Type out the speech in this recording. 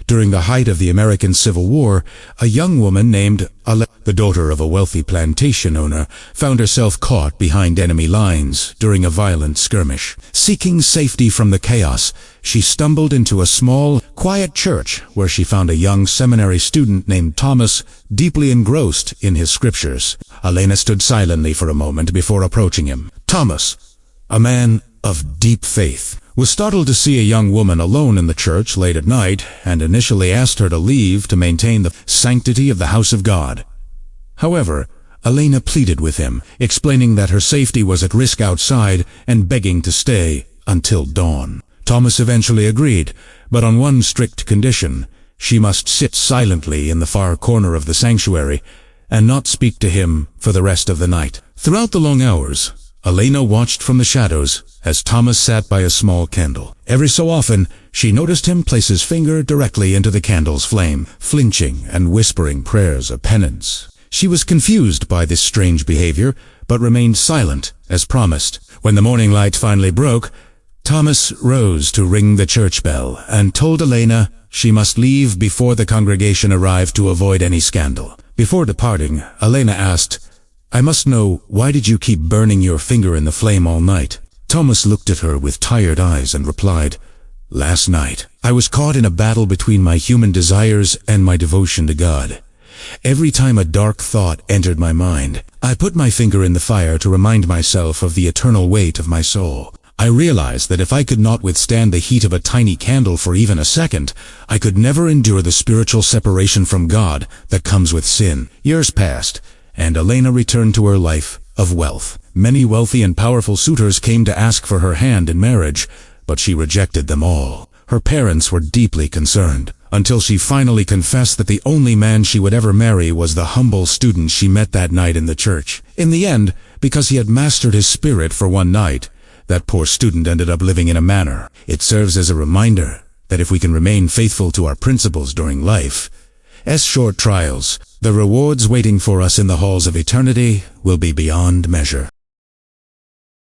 During the height of the American Civil War, a young woman named Elena, the daughter of a wealthy plantation owner, found herself caught behind enemy lines during a violent skirmish. Seeking safety from the chaos, she stumbled into a small, quiet church where she found a young seminary student named Thomas, deeply engrossed in his scriptures. Elena stood silently for a moment before approaching him. Thomas, a man of deep faith, was startled to see a young woman alone in the church late at night, and initially asked her to leave to maintain the sanctity of the house of God. However, Elena pleaded with him, explaining that her safety was at risk outside and begging to stay until dawn. Thomas eventually agreed, but on one strict condition: she must sit silently in the far corner of the sanctuary and not speak to him for the rest of the night. Throughout the long hours, Elena watched from the shadows as Thomas sat by a small candle. Every so often, she noticed him place his finger directly into the candle's flame, flinching and whispering prayers of penance. She was confused by this strange behavior, but remained silent, as promised. When the morning light finally broke, Thomas rose to ring the church bell and told Elena she must leave before the congregation arrived to avoid any scandal. Before departing, Elena asked, "I must know, why did you keep burning your finger in the flame all night?" Thomas looked at her with tired eyes and replied, "Last night, I was caught in a battle between my human desires and my devotion to God. Every time a dark thought entered my mind, I put my finger in the fire to remind myself of the eternal weight of my soul. I realized that if I could not withstand the heat of a tiny candle for even a second, I could never endure the spiritual separation from God that comes with sin." Years passed, and Elena returned to her life of wealth. Many wealthy and powerful suitors came to ask for her hand in marriage, but she rejected them all. Her parents were deeply concerned, until she finally confessed that the only man she would ever marry was the humble student she met that night in the church. In the end, because he had mastered his spirit for one night, that poor student ended up living in a manor. It serves as a reminder that if we can remain faithful to our principles during life's short trials, the rewards waiting for us in the halls of eternity will be beyond measure.